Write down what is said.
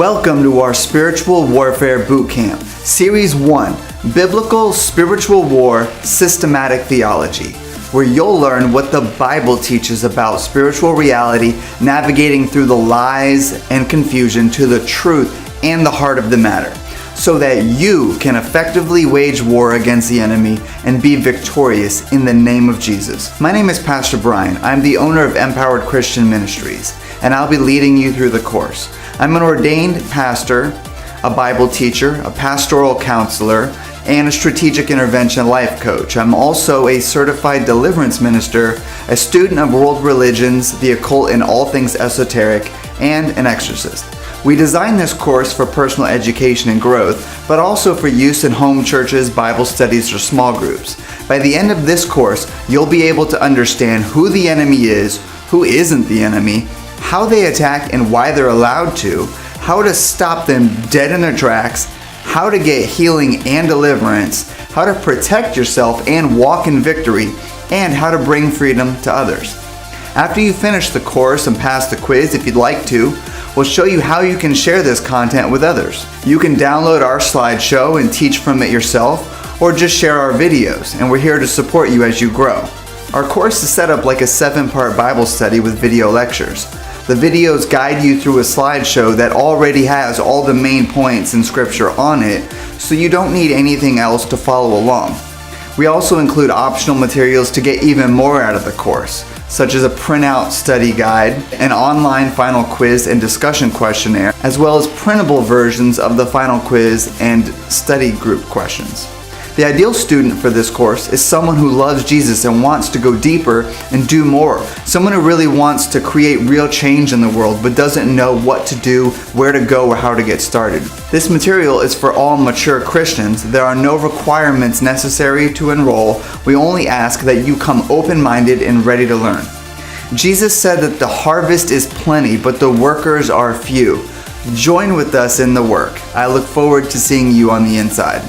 Welcome to our Spiritual Warfare Bootcamp, Series 1, Biblical Spiritual War Systematic Theology, where you'll learn what the Bible teaches about spiritual reality, navigating through the lies and confusion to the truth and the heart of the matter, so that you can effectively wage war against the enemy and be victorious in the name of Jesus. My name is Pastor Brian. I'm the owner of Empowered Christian Ministries, and I'll be leading you through the course. I'm an ordained pastor, a Bible teacher, a pastoral counselor, and a strategic intervention life coach. I'm also a certified deliverance minister, a student of world religions, the occult, and all things esoteric, and an exorcist. We designed this course for personal education and growth, but also for use in home churches, Bible studies, or small groups. By the end of this course, you'll be able to understand who the enemy is, who isn't the enemy, how they attack and why they're allowed to, how to stop them dead in their tracks, how to get healing and deliverance, how to protect yourself and walk in victory, and how to bring freedom to others. After you finish the course and pass the quiz, if you'd like to, we'll show you how you can share this content with others. You can download our slideshow and teach from it yourself, or just share our videos, and we're here to support you as you grow. Our course is set up like a 7-part Bible study with video lectures. The videos guide you through a slideshow that already has all the main points in Scripture on it, so you don't need anything else to follow along. We also include optional materials to get even more out of the course, such as a printout study guide, an online final quiz and discussion questionnaire, as well as printable versions of the final quiz and study group questions. The ideal student for this course is someone who loves Jesus and wants to go deeper and do more. Someone who really wants to create real change in the world but doesn't know what to do, where to go, or how to get started. This material is for all mature Christians. There are no requirements necessary to enroll. We only ask that you come open-minded and ready to learn. Jesus said that the harvest is plenty, but the workers are few. Join with us in the work. I look forward to seeing you on the inside.